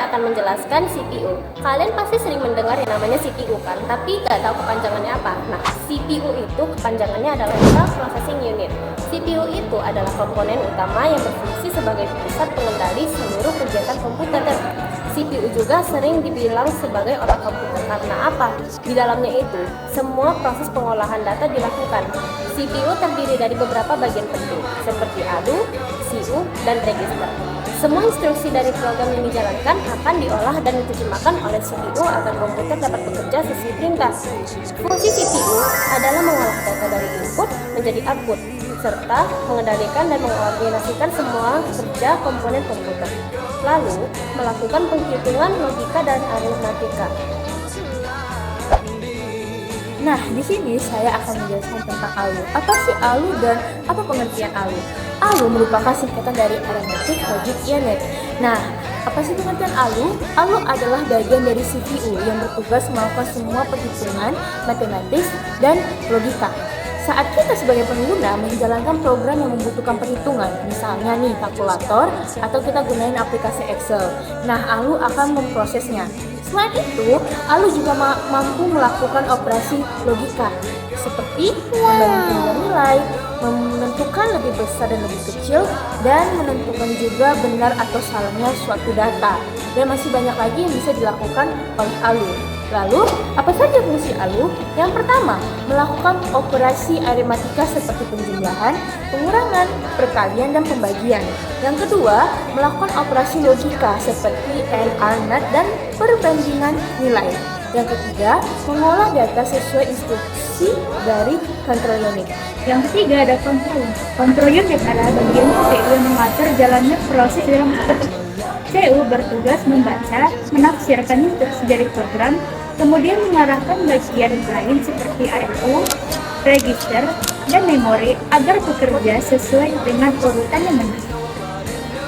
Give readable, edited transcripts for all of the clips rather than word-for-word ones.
saya akan menjelaskan CPU. Kalian pasti sering mendengar yang namanya CPU kan, tapi nggak tahu kepanjangannya apa. Nah, CPU itu kepanjangannya adalah Central Processing Unit. CPU itu adalah komponen utama yang berfungsi sebagai pusat pengendali seluruh kegiatan komputer. CPU juga sering dibilang sebagai otak komputer karena apa? Di dalamnya itu, semua proses pengolahan data dilakukan. CPU terdiri dari beberapa bagian penting, seperti ALU, CU, dan register. Semua instruksi dari program yang dijalankan akan diolah dan diterjemahkan oleh CPU agar komputer dapat bekerja sesuai perintah. Fungsi CPU adalah mengolah data dari input menjadi output, serta mengendalikan dan mengorganisasikan semua kerja komponen komputer. Lalu, melakukan penghitungan logika dan aritmatika. Nah, di sini saya akan menjelaskan tentang ALU. Apa sih ALU dan apa pengertian ALU? ALU merupakan singkatan dari Arithmetic Logic Unit. Nah, apa sih pengertian ALU? ALU adalah bagian dari CPU yang bertugas melakukan semua perhitungan matematis dan logika. Saat kita sebagai pengguna menjalankan program yang membutuhkan perhitungan, misalnya nih kalkulator, atau kita gunain aplikasi Excel. Nah, ALU akan memprosesnya. Selain itu, ALU juga mampu melakukan operasi logika, seperti membandingkan nilai, menentukan lebih besar dan lebih kecil, dan menentukan juga benar atau salahnya suatu data. Dan masih banyak lagi yang bisa dilakukan oleh ALU. Lalu, apa saja fungsi ALU? Yang pertama, melakukan operasi aritmatika seperti penjumlahan, pengurangan, perkalian, dan pembagian. Yang kedua, melakukan operasi logika seperti AND, OR, NOT, dan perbandingan nilai. Yang ketiga, mengolah data sesuai instruksi dari control unit. Yang ketiga ada control. Control unit adalah bagian CPU yang mengatur jalannya proses dalam CPU. CPU bertugas membaca, menafsirkan instruksi dari program, kemudian mengarahkan bagian lain seperti I/O, register, dan memori agar bekerja sesuai dengan urutan yang benar.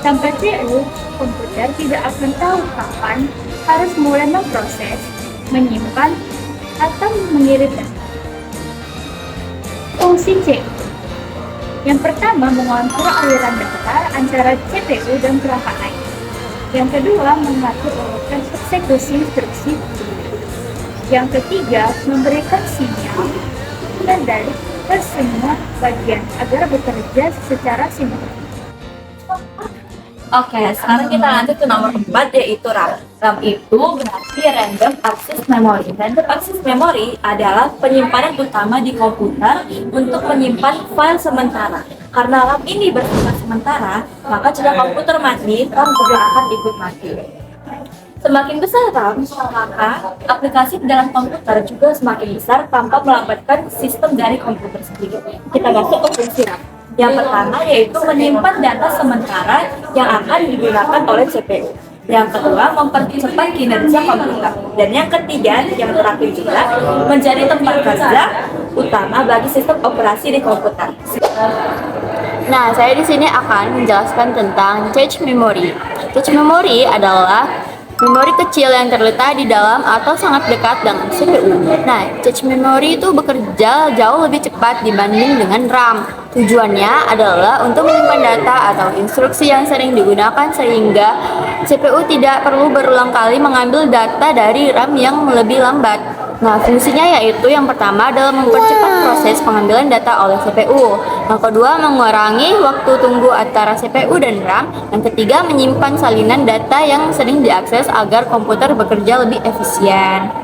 Tanpa CPU, komputer tidak akan tahu kapan harus mulai memproses, menyimpan, atau mengirim data. Fungsi CPU. Yang pertama, mengontrol aliran data antara CPU dan perangkat lain. Yang kedua, mengatur urutan eksekusi instruksi. Yang ketiga, memberikan sinyal kendali ke semua bagian agar bekerja secara sinkron. Oke, sekarang kita lanjut ke nomor 4 yaitu RAM. RAM itu berarti Random Access Memory. Random Access Memory adalah penyimpanan utama di komputer untuk menyimpan file sementara. Karena RAM ini bersifat sementara, maka jika komputer mati, RAM juga akan ikut mati. Semakin besar RAM, maka aplikasi di dalam komputer juga semakin besar tanpa melambatkan sistem dari komputer sendiri. Kita masuk ke fungsi RAM. Yang pertama yaitu menyimpan data sementara yang akan digunakan oleh CPU. Yang kedua, mempercepat kinerja komputer. Dan yang ketiga, yang terakhir juga, menjadi tempat kerja utama bagi sistem operasi di komputer. Nah, saya di sini akan menjelaskan tentang cache memory. Cache memory adalah memori kecil yang terletak di dalam atau sangat dekat dengan CPU. Nah, cache memory itu bekerja jauh lebih cepat dibanding dengan RAM. Tujuannya adalah untuk menyimpan data atau instruksi yang sering digunakan sehingga CPU tidak perlu berulang kali mengambil data dari RAM yang lebih lambat. Nah, fungsinya yaitu yang pertama adalah mempercepat proses pengambilan data oleh CPU. Yang kedua, mengurangi waktu tunggu antara CPU dan RAM. Yang ketiga, menyimpan salinan data yang sering diakses agar komputer bekerja lebih efisien.